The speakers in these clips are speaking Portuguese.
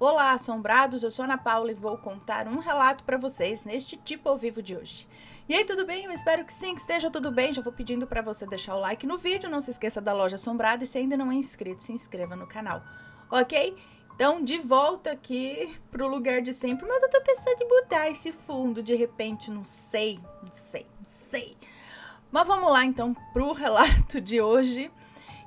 Olá, assombrados, eu sou Ana Paula e vou contar um relato para vocês neste Tipo ao Vivo de hoje. E aí, tudo bem? Eu espero que sim, que esteja tudo bem. Já vou pedindo para você deixar o like no vídeo, não se esqueça da Loja Assombrada e se ainda não é inscrito, se inscreva no canal, ok? Então, de volta aqui pro lugar de sempre, mas eu tô pensando em mudar esse fundo de repente, não sei. Mas vamos lá então pro relato de hoje,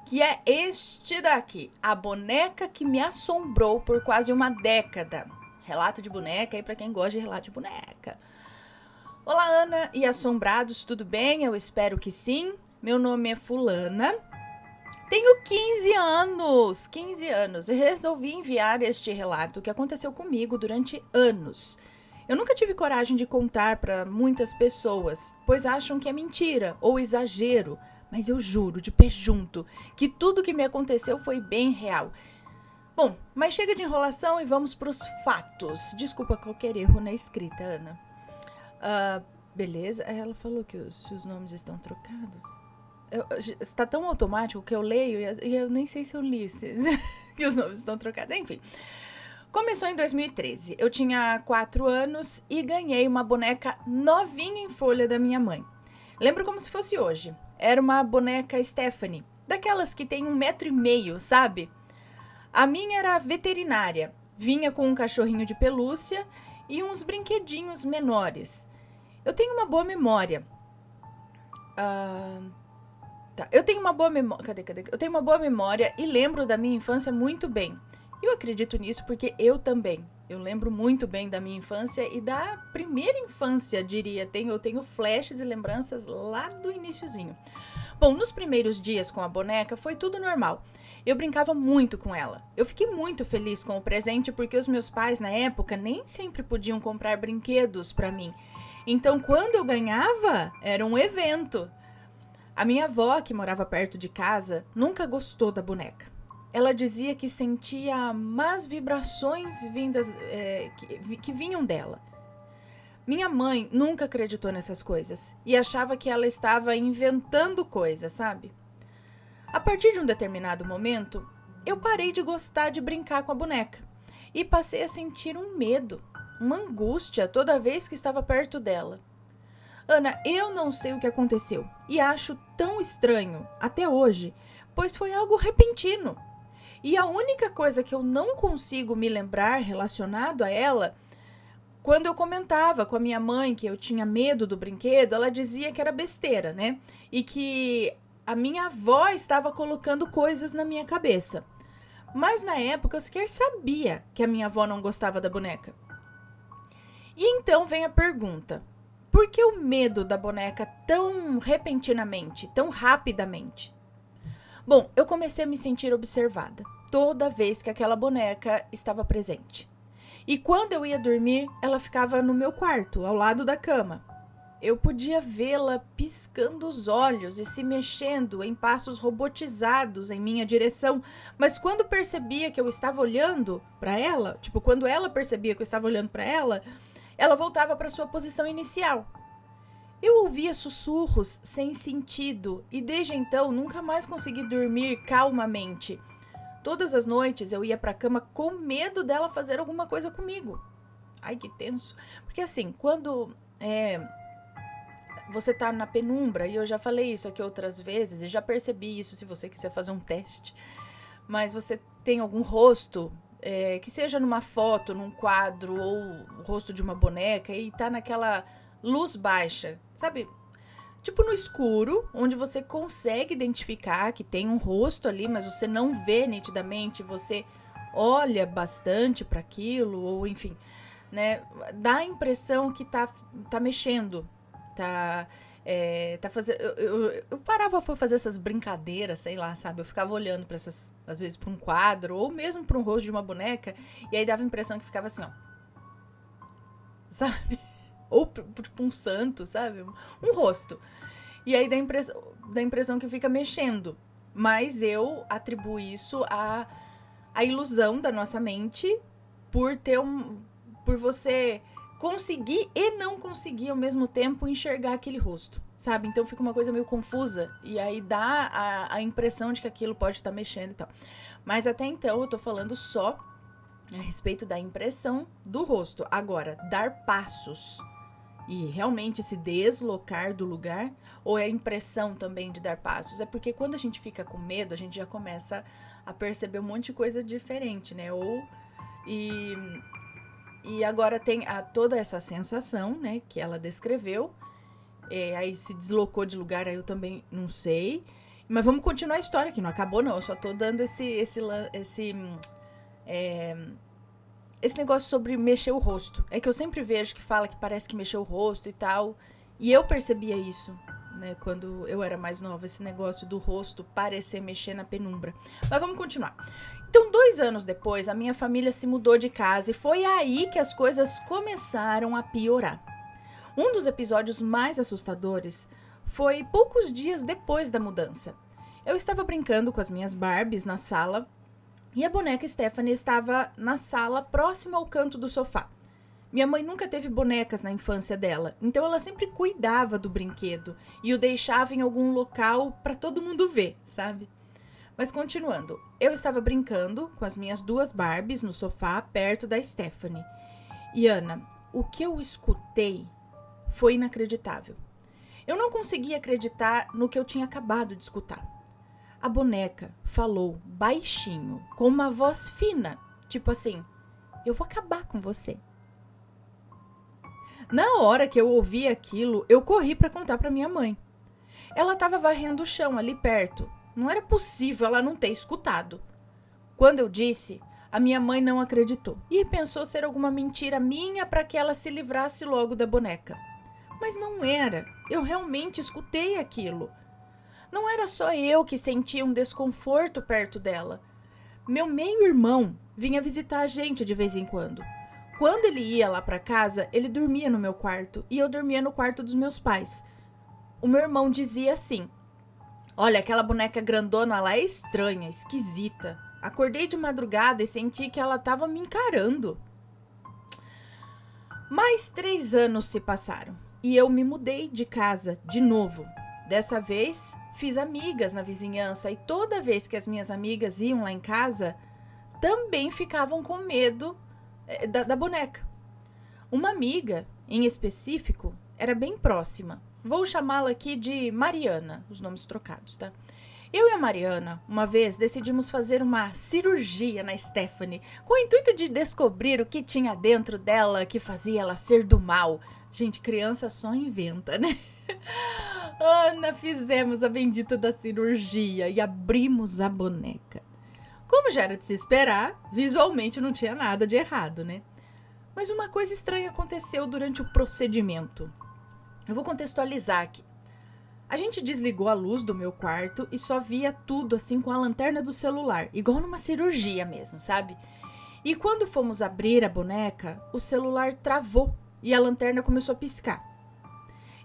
que é este daqui, a boneca que me assombrou por quase uma década. Relato de boneca aí para quem gosta de relato de boneca. Olá, Ana e assombrados, tudo bem? Eu espero que sim. Meu nome é Fulana. Tenho 15 anos e resolvi enviar este relato que aconteceu comigo durante anos. Eu nunca tive coragem de contar para muitas pessoas, pois acham que é mentira ou exagero, mas eu juro de pé junto que tudo que me aconteceu foi bem real. Bom, mas chega de enrolação e vamos para os fatos. Desculpa qualquer erro na escrita, Ana. Beleza, ela falou que os nomes estão trocados. Está tão automático que eu leio e eu nem sei se eu li que os nomes estão trocados. Enfim, começou em 2013. Eu tinha 4 anos e ganhei uma boneca novinha em folha da minha mãe. Lembro como se fosse hoje. Era uma boneca Stephanie, daquelas que tem 1,5 m, sabe? A minha era veterinária. Vinha com um cachorrinho de pelúcia e uns brinquedinhos menores. Eu tenho uma boa memória. Eu tenho uma boa memória. Cadê? Eu tenho uma boa memória e lembro da minha infância muito bem. Eu acredito nisso porque eu também. Eu lembro muito bem da minha infância e da primeira infância, diria. Eu tenho flashes e lembranças lá do iniciozinho. Bom, nos primeiros dias com a boneca foi tudo normal. Eu brincava muito com ela. Eu fiquei muito feliz com o presente porque os meus pais na época nem sempre podiam comprar brinquedos para mim. Então, quando eu ganhava, era um evento. A minha avó, que morava perto de casa, nunca gostou da boneca. Ela dizia que sentia más vibrações que vinham dela. Minha mãe nunca acreditou nessas coisas e achava que ela estava inventando coisas, sabe? A partir de um determinado momento, eu parei de gostar de brincar com a boneca e passei a sentir um medo, uma angústia toda vez que estava perto dela. Ana, eu não sei o que aconteceu e acho tão estranho até hoje, pois foi algo repentino. E a única coisa que eu não consigo me lembrar relacionado a ela, quando eu comentava com a minha mãe que eu tinha medo do brinquedo, ela dizia que era besteira, né? E que a minha avó estava colocando coisas na minha cabeça. Mas na época eu sequer sabia que a minha avó não gostava da boneca. E então vem a pergunta: por que o medo da boneca tão repentinamente, tão rapidamente? Bom, eu comecei a me sentir observada toda vez que aquela boneca estava presente. E quando eu ia dormir, ela ficava no meu quarto, ao lado da cama. Eu podia vê-la piscando os olhos e se mexendo em passos robotizados em minha direção, mas quando percebia que eu estava olhando para ela, quando ela percebia que eu estava olhando para ela, ela voltava para sua posição inicial. Eu ouvia sussurros sem sentido e desde então nunca mais consegui dormir calmamente. Todas as noites eu ia para a cama com medo dela fazer alguma coisa comigo. Ai, que tenso. Porque assim, quando você tá na penumbra, e eu já falei isso aqui outras vezes e já percebi isso se você quiser fazer um teste, mas você tem algum rosto, que seja numa foto, num quadro ou o rosto de uma boneca e tá naquela luz baixa, sabe? Tipo no escuro, onde você consegue identificar que tem um rosto ali, mas você não vê nitidamente, você olha bastante para aquilo, ou enfim, né? Dá a impressão que tá mexendo, tá fazendo. Eu parava pra fazer essas brincadeiras, sei lá, sabe? Eu ficava olhando para essas, às vezes, pra um quadro, ou mesmo pra um rosto de uma boneca, e aí dava a impressão que ficava assim, ó. Sabe? Ou pra um santo, sabe? Um rosto. E aí dá a impressão que fica mexendo. Mas eu atribuo isso à ilusão da nossa mente por você conseguir e não conseguir ao mesmo tempo enxergar aquele rosto, sabe? Então fica uma coisa meio confusa e aí dá a impressão de que aquilo pode estar mexendo e tal. Mas até então eu tô falando só a respeito da impressão do rosto. Agora, dar passos e realmente se deslocar do lugar, ou é a impressão também de dar passos? É porque quando a gente fica com medo, a gente já começa a perceber um monte de coisa diferente, né? E agora tem toda essa sensação, né, que ela descreveu. Aí se deslocou de lugar, aí eu também não sei. Mas vamos continuar a história, que não acabou não, eu só tô dando esse negócio sobre mexer o rosto. É que eu sempre vejo que fala que parece que mexeu o rosto e tal. E eu percebia isso, né, quando eu era mais nova, esse negócio do rosto parecer mexer na penumbra. Mas vamos continuar. Então, 2 anos depois, a minha família se mudou de casa e foi aí que as coisas começaram a piorar. Um dos episódios mais assustadores foi poucos dias depois da mudança. Eu estava brincando com as minhas Barbies na sala e a boneca Stephanie estava na sala próxima ao canto do sofá. Minha mãe nunca teve bonecas na infância dela, então ela sempre cuidava do brinquedo e o deixava em algum local para todo mundo ver, sabe? Mas continuando, eu estava brincando com as minhas 2 Barbies no sofá perto da Stephanie. E Ana, o que eu escutei foi inacreditável. Eu não conseguia acreditar no que eu tinha acabado de escutar. A boneca falou baixinho, com uma voz fina, tipo assim: eu vou acabar com você. Na hora que eu ouvi aquilo, eu corri para contar para minha mãe. Ela estava varrendo o chão ali perto. Não era possível ela não ter escutado. Quando eu disse, a minha mãe não acreditou e pensou ser alguma mentira minha para que ela se livrasse logo da boneca. Mas não era. Eu realmente escutei aquilo. Não era só eu que sentia um desconforto perto dela. Meu meio-irmão vinha visitar a gente de vez em quando. Quando ele ia lá para casa, ele dormia no meu quarto e eu dormia no quarto dos meus pais. O meu irmão dizia assim: olha, aquela boneca grandona lá é estranha, esquisita. Acordei de madrugada e senti que ela estava me encarando. Mais 3 anos se passaram e eu me mudei de casa de novo. Dessa vez, fiz amigas na vizinhança e toda vez que as minhas amigas iam lá em casa, também ficavam com medo da boneca. Uma amiga, em específico, era bem próxima. Vou chamá-la aqui de Mariana, os nomes trocados, tá? Eu e a Mariana, uma vez, decidimos fazer uma cirurgia na Stephanie, com o intuito de descobrir o que tinha dentro dela que fazia ela ser do mal. Gente, criança só inventa, né? Ana, fizemos a bendita da cirurgia e abrimos a boneca. Como já era de se esperar, visualmente não tinha nada de errado, né? Mas uma coisa estranha aconteceu durante o procedimento. Eu vou contextualizar aqui. A gente desligou a luz do meu quarto e só via tudo assim com a lanterna do celular, igual numa cirurgia mesmo, sabe? E quando fomos abrir a boneca, o celular travou e a lanterna começou a piscar.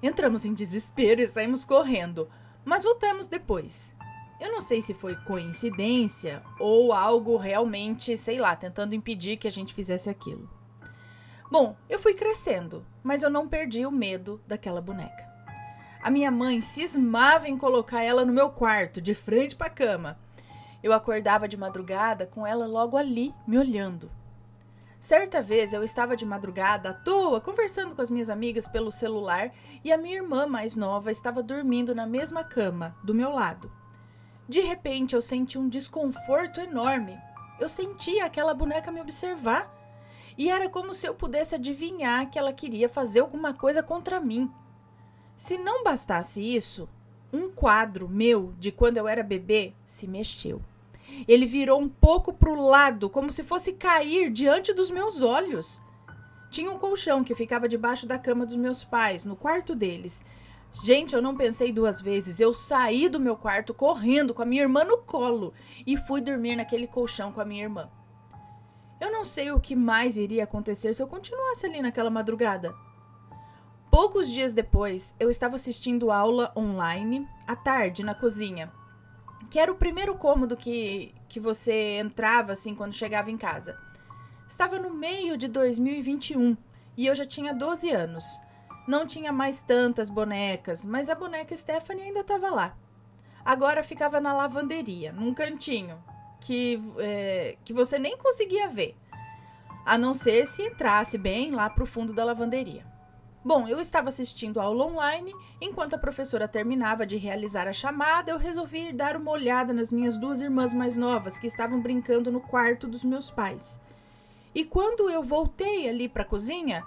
Entramos em desespero e saímos correndo, mas voltamos depois. Eu não sei se foi coincidência ou algo realmente, sei lá, tentando impedir que a gente fizesse aquilo. Bom, eu fui crescendo, mas eu não perdi o medo daquela boneca. A minha mãe cismava em colocar ela no meu quarto, de frente para a cama. Eu acordava de madrugada com ela logo ali, me olhando. Certa vez eu estava de madrugada à toa, conversando com as minhas amigas pelo celular e a minha irmã mais nova estava dormindo na mesma cama, do meu lado. De repente eu senti um desconforto enorme. Eu sentia aquela boneca me observar e era como se eu pudesse adivinhar que ela queria fazer alguma coisa contra mim. Se não bastasse isso, um quadro meu de quando eu era bebê se mexeu. Ele virou um pouco para o lado, como se fosse cair diante dos meus olhos. Tinha um colchão que ficava debaixo da cama dos meus pais, no quarto deles. Gente, eu não pensei 2 vezes. Eu saí do meu quarto correndo com a minha irmã no colo e fui dormir naquele colchão com a minha irmã. Eu não sei o que mais iria acontecer se eu continuasse ali naquela madrugada. Poucos dias depois, eu estava assistindo aula online, à tarde, na cozinha, que era o primeiro cômodo que você entrava assim quando chegava em casa. Estava no meio de 2021 e eu já tinha 12 anos. Não tinha mais tantas bonecas, mas a boneca Stephanie ainda estava lá. Agora ficava na lavanderia, num cantinho, que você nem conseguia ver. a não ser se entrasse bem lá pro fundo da lavanderia. Bom, eu estava assistindo a aula online, enquanto a professora terminava de realizar a chamada, eu resolvi dar uma olhada nas minhas 2 irmãs mais novas que estavam brincando no quarto dos meus pais. E quando eu voltei ali para a cozinha,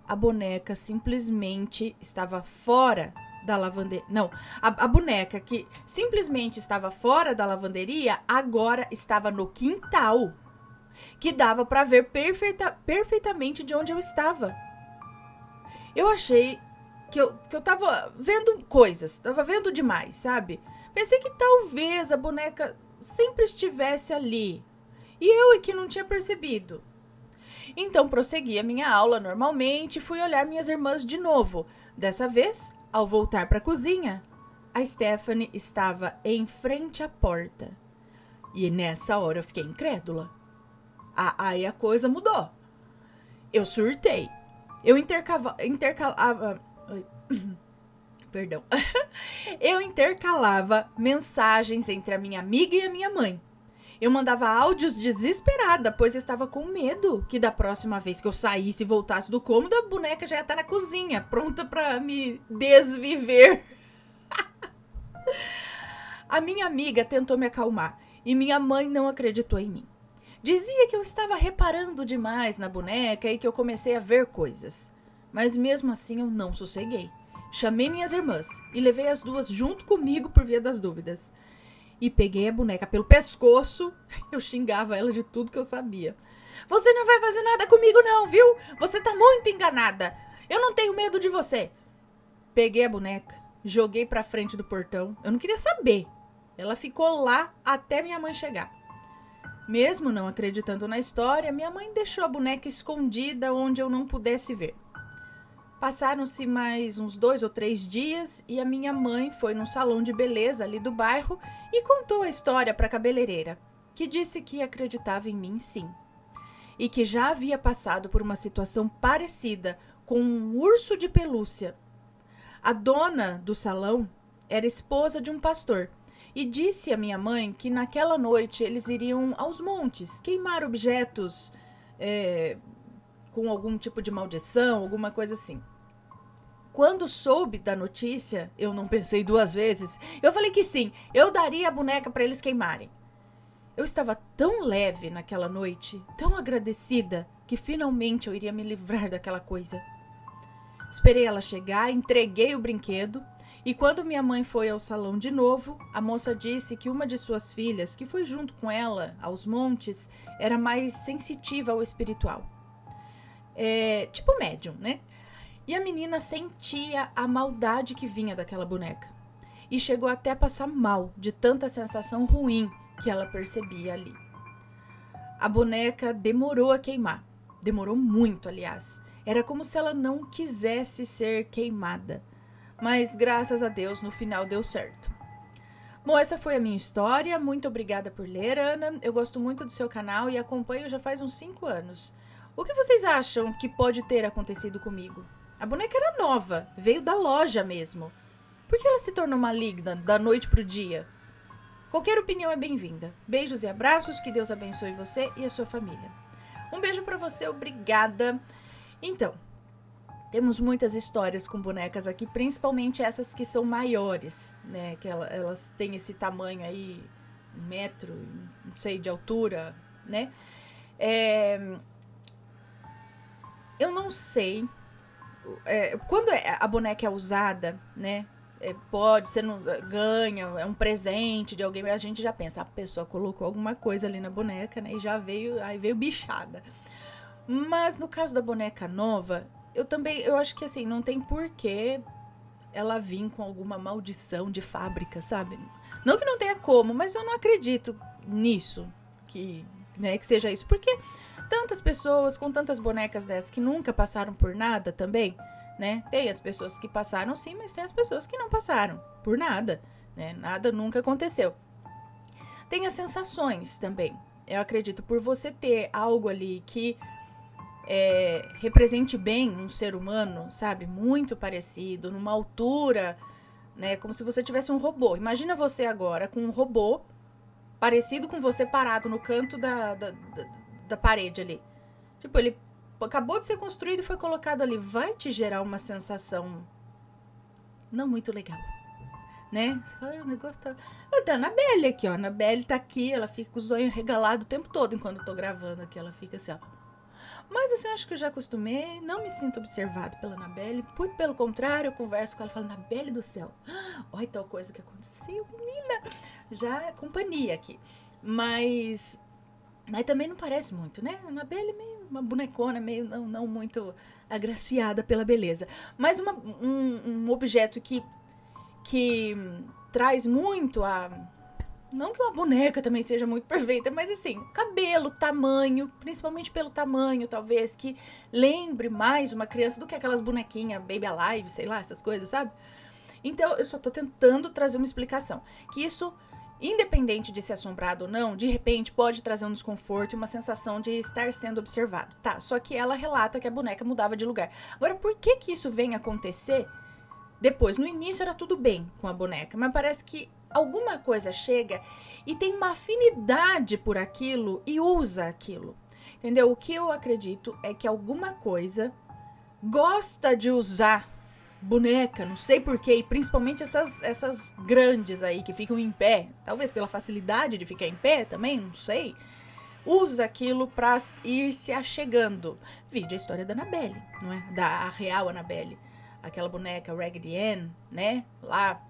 a boneca simplesmente estava fora da lavanderia. Não, a boneca que simplesmente estava fora da lavanderia agora estava no quintal, que dava para ver perfeitamente de onde eu estava. Eu achei que eu tava vendo coisas, tava vendo demais, sabe? Pensei que talvez a boneca sempre estivesse ali e eu que não tinha percebido. Então prossegui a minha aula normalmente e fui olhar minhas irmãs de novo. Dessa vez, ao voltar para a cozinha, a Stephanie estava em frente à porta. E nessa hora eu fiquei incrédula. Aí a coisa mudou. Eu surtei. Eu intercalava Perdão. Eu intercalava mensagens entre a minha amiga e a minha mãe. Eu mandava áudios desesperada, pois estava com medo que da próxima vez que eu saísse e voltasse do cômodo, a boneca já ia estar na cozinha, pronta para me desviver. A minha amiga tentou me acalmar e minha mãe não acreditou em mim. Dizia que eu estava reparando demais na boneca e que eu comecei a ver coisas. Mas mesmo assim eu não sosseguei. Chamei minhas irmãs e levei as 2 junto comigo por via das dúvidas. E peguei a boneca pelo pescoço, eu xingava ela de tudo que eu sabia. Você não vai fazer nada comigo não, viu? Você tá muito enganada. Eu não tenho medo de você. Peguei a boneca, joguei pra frente do portão. Eu não queria saber. Ela ficou lá até minha mãe chegar. Mesmo não acreditando na história, minha mãe deixou a boneca escondida onde eu não pudesse ver. Passaram-se mais uns 2 ou 3 dias e a minha mãe foi num salão de beleza ali do bairro e contou a história para a cabeleireira, que disse que acreditava em mim sim. E que já havia passado por uma situação parecida com um urso de pelúcia. A dona do salão era esposa de um pastor e disse à minha mãe que naquela noite eles iriam aos montes queimar objetos com algum tipo de maldição, alguma coisa assim. Quando soube da notícia, eu não pensei 2 vezes, eu falei que sim, eu daria a boneca para eles queimarem. Eu estava tão leve naquela noite, tão agradecida, que finalmente eu iria me livrar daquela coisa. Esperei ela chegar, entreguei o brinquedo, e quando minha mãe foi ao salão de novo, a moça disse que uma de suas filhas, que foi junto com ela aos montes, era mais sensitiva ao espiritual. Tipo médium, né? E a menina sentia a maldade que vinha daquela boneca. E chegou até a passar mal de tanta sensação ruim que ela percebia ali. A boneca demorou a queimar. Demorou muito, aliás. Era como se ela não quisesse ser queimada. Mas, graças a Deus, no final deu certo. Bom, essa foi a minha história. Muito obrigada por ler, Ana. Eu gosto muito do seu canal e acompanho já faz uns 5 anos. O que vocês acham que pode ter acontecido comigo? A boneca era nova, veio da loja mesmo. Por que ela se tornou maligna da noite pro dia? Qualquer opinião é bem-vinda. Beijos e abraços, que Deus abençoe você e a sua família. Um beijo pra você, obrigada. Então, temos muitas histórias com bonecas aqui, principalmente essas que são maiores, né? Que elas têm esse tamanho aí, 1 metro, não sei, de altura, né? Eu não sei... quando a boneca é usada, né? Pode, você não ganha, é um presente de alguém, a gente já pensa, a pessoa colocou alguma coisa ali na boneca, né? E já veio bichada. Mas no caso da boneca nova, eu acho que assim, não tem porquê ela vir com alguma maldição de fábrica, sabe? Não que não tenha como, mas eu não acredito nisso, que seja isso, porque tantas pessoas com tantas bonecas dessas que nunca passaram por nada também, né? Tem as pessoas que passaram sim, mas tem as pessoas que não passaram por nada, né? Nada nunca aconteceu. Tem as sensações também. Eu acredito, por você ter algo ali que represente bem um ser humano, sabe? Muito parecido, numa altura, né? Como se você tivesse um robô. Imagina você agora com um robô parecido com você parado no canto da parede ali. Tipo, ele acabou de ser construído e foi colocado ali. Vai te gerar uma sensação não muito legal, né? Você fala, o negócio tá... Tá a Anabelle aqui, ó. A Anabelle tá aqui, ela fica com os olhos regalados o tempo todo enquanto eu tô gravando aqui. Ela fica assim, ó. Mas assim, eu acho que eu já acostumei, não me sinto observado pela Anabelle. Pelo contrário, eu converso com ela e falo, Anabelle do céu, olha tal coisa que aconteceu, menina. Já é companhia aqui. Mas também não parece muito, né? A Anabelle é meio uma bonecona, meio não muito agraciada pela beleza. Mas um objeto que traz muito a... Não que uma boneca também seja muito perfeita, mas assim, cabelo, tamanho, principalmente pelo tamanho, talvez, que lembre mais uma criança do que aquelas bonequinhas Baby Alive, sei lá, essas coisas, sabe? Então, eu só tô tentando trazer uma explicação. Que isso, independente de ser assombrado ou não, de repente pode trazer um desconforto e uma sensação de estar sendo observado, tá? Só que ela relata que a boneca mudava de lugar. Agora, por que isso vem acontecer depois? No início era tudo bem com a boneca, mas parece que alguma coisa chega e tem uma afinidade por aquilo e usa aquilo, entendeu? O que eu acredito é que alguma coisa gosta de usar boneca, não sei porquê, e principalmente essas grandes aí que ficam em pé, talvez pela facilidade de ficar em pé também, não sei, usa aquilo pra ir se achegando. Vide a história da Annabelle, não é? Da real Annabelle, aquela boneca Raggedy Ann, né? Lá,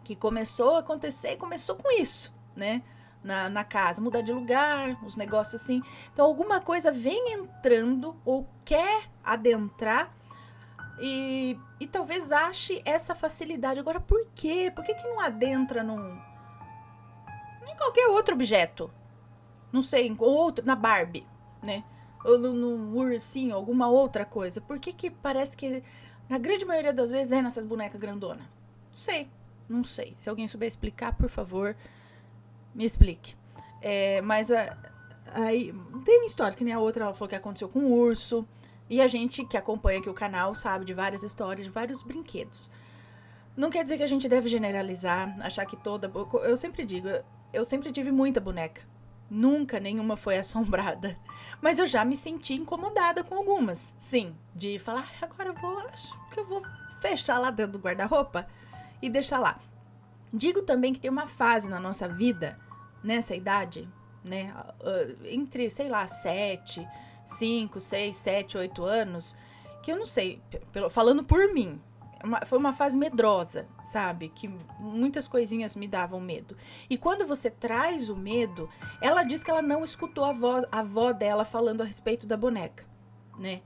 que começou a acontecer e começou com isso, né? Na casa, mudar de lugar, os negócios assim. Então, alguma coisa vem entrando ou quer adentrar e talvez ache essa facilidade. Agora, por quê? Por que não adentra em qualquer outro objeto? Não sei, outro, na Barbie, né? Ou no ursinho, alguma outra coisa. Por que parece que, na grande maioria das vezes, é nessas bonecas grandonas? Não sei. Se alguém souber explicar, por favor, me explique. Mas aí tem história, que nem a outra, ela falou que aconteceu com o urso. E a gente que acompanha aqui o canal sabe de várias histórias, de vários brinquedos. Não quer dizer que a gente deve generalizar, achar que toda... Eu sempre digo, eu sempre tive muita boneca. Nunca nenhuma foi assombrada. Mas eu já me senti incomodada com algumas. Sim, de falar, agora acho que eu vou fechar lá dentro do guarda-roupa e deixar lá. Digo também que tem uma fase na nossa vida, nessa idade, né? Entre, sei lá, 7, 5, 6, 7, 8 anos, que eu não sei, falando por mim, foi uma fase medrosa, sabe? Que muitas coisinhas me davam medo. E quando você traz o medo, ela diz que ela não escutou a avó dela falando a respeito da boneca, né?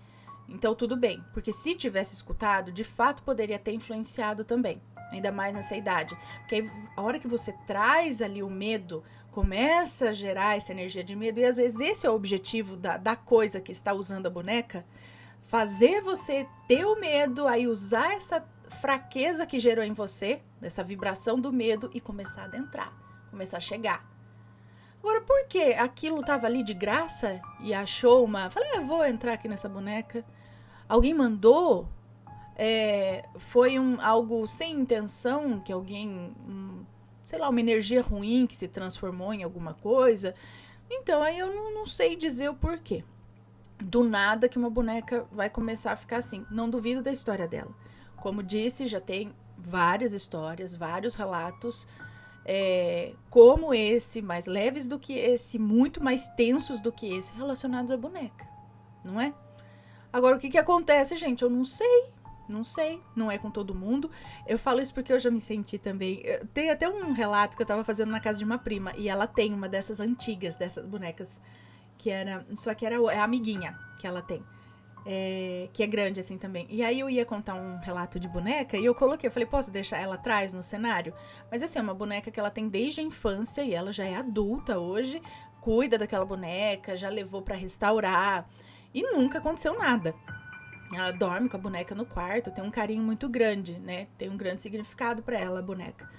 Então tudo bem, porque se tivesse escutado, de fato poderia ter influenciado também, ainda mais nessa idade. Porque aí, a hora que você traz ali o medo, começa a gerar essa energia de medo, e às vezes esse é o objetivo da coisa que está usando a boneca, fazer você ter o medo, aí usar essa fraqueza que gerou em você, essa vibração do medo, e começar a adentrar, começar a chegar. Agora, por que aquilo tava ali de graça e achou uma... Falei, vou entrar aqui nessa boneca. Alguém mandou? Foi algo sem intenção, que alguém... sei lá, uma energia ruim que se transformou em alguma coisa. Então, aí eu não sei dizer o porquê. Do nada que uma boneca vai começar a ficar assim. Não duvido da história dela. Como disse, já tem várias histórias, vários relatos, como esse, mais leves do que esse, muito mais tensos do que esse, relacionados à boneca, não é? Agora, o que acontece, gente? Eu não sei, não é com todo mundo. Eu falo isso porque eu já me senti também. Tem até um relato que eu tava fazendo na casa de uma prima, e ela tem uma dessas antigas, dessas bonecas, só que era a amiguinha que ela tem. Que é grande assim também. E aí eu ia contar um relato de boneca e eu falei, posso deixar ela atrás no cenário? Mas assim, é uma boneca que ela tem desde a infância e ela já é adulta hoje, cuida daquela boneca, já levou pra restaurar e nunca aconteceu nada. Ela dorme com a boneca no quarto, tem um carinho muito grande, né? Tem um grande significado pra ela, a boneca.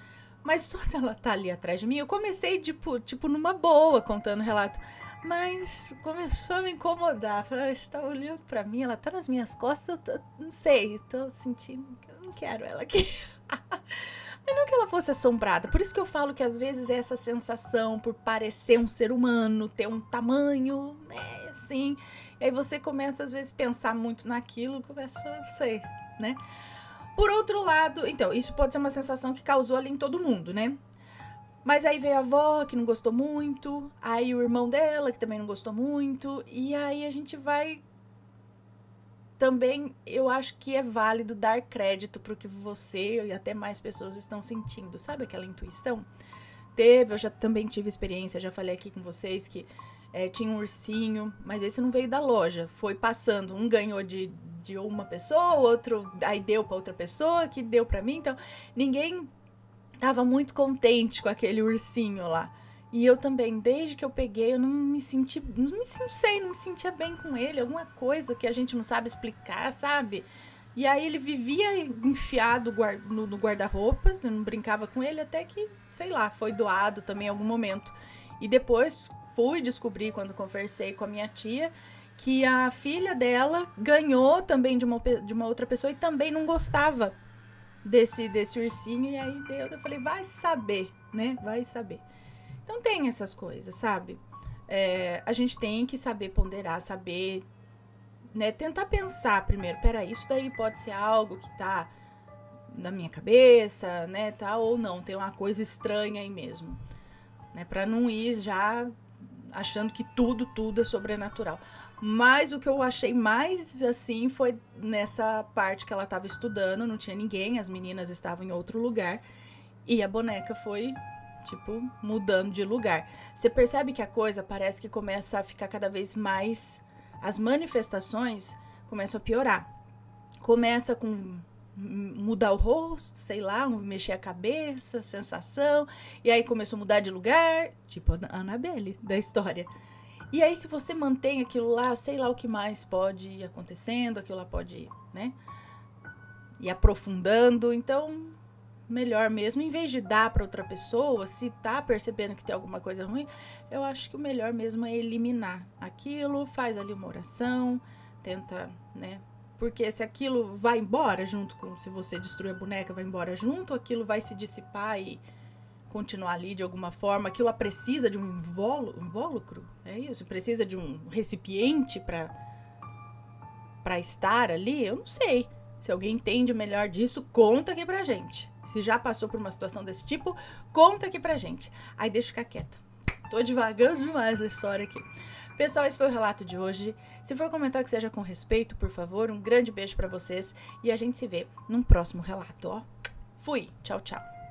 Mas só ela tá ali atrás de mim, eu comecei tipo numa boa, contando o relato. Mas começou a me incomodar. Falei, você tá olhando pra mim, ela tá nas minhas costas, não sei, tô sentindo que eu não quero ela aqui. Mas não que ela fosse assombrada. Por isso que eu falo que às vezes é essa sensação por parecer um ser humano, ter um tamanho, né, assim. E aí você começa, às vezes, a pensar muito naquilo, começa a falar, não sei, né? Por outro lado, então, isso pode ser uma sensação que causou ali em todo mundo, né? Mas aí veio a avó, que não gostou muito, aí o irmão dela, que também não gostou muito, e aí a gente vai... Também, eu acho que é válido dar crédito pro que você e até mais pessoas estão sentindo, sabe aquela intuição? Eu já também tive experiência, já falei aqui com vocês que tinha um ursinho, mas esse não veio da loja, foi passando, um ganhou de uma pessoa, outro aí deu pra outra pessoa, que deu pra mim, então ninguém tava muito contente com aquele ursinho lá. E eu também, desde que eu peguei, eu não me sentia bem com ele, alguma coisa que a gente não sabe explicar, sabe? E aí ele vivia enfiado no guarda-roupas, eu não brincava com ele, até que, sei lá, foi doado também em algum momento. E depois fui descobrir, quando conversei com a minha tia, que a filha dela ganhou também de uma outra pessoa e também não gostava desse ursinho. E aí eu falei, vai saber, né? Vai saber. Então tem essas coisas, sabe? A gente tem que saber ponderar, saber, né, tentar pensar primeiro, peraí, isso daí pode ser algo que tá na minha cabeça, né, tá, ou não, tem uma coisa estranha aí mesmo, né, pra não ir já achando que tudo é sobrenatural. Mas o que eu achei mais, assim, foi nessa parte que ela tava estudando, não tinha ninguém, as meninas estavam em outro lugar, e a boneca foi... tipo, mudando de lugar. Você percebe que a coisa parece que começa a ficar cada vez mais... As manifestações começam a piorar. Começa com mudar o rosto, sei lá, mexer a cabeça, sensação. E aí começou a mudar de lugar, tipo a Annabelle da história. E aí se você mantém aquilo lá, sei lá o que mais pode ir acontecendo, aquilo lá pode, né, ir aprofundando. Então... melhor mesmo, em vez de dar para outra pessoa, se tá percebendo que tem alguma coisa ruim, eu acho que o melhor mesmo é eliminar aquilo, faz ali uma oração, tenta, né? Porque se aquilo vai embora junto com, se você destruir a boneca, vai embora junto, aquilo vai se dissipar e continuar ali de alguma forma, aquilo precisa de um invólucro, é isso? Precisa de um recipiente para estar ali? Eu não sei. Se alguém entende melhor disso, conta aqui pra gente. Se já passou por uma situação desse tipo, conta aqui pra gente. Aí deixa eu ficar quieta. Tô divagando demais a história aqui. Pessoal, esse foi o relato de hoje. Se for comentar que seja com respeito, por favor, um grande beijo pra vocês. E a gente se vê num próximo relato, ó. Fui. Tchau, tchau.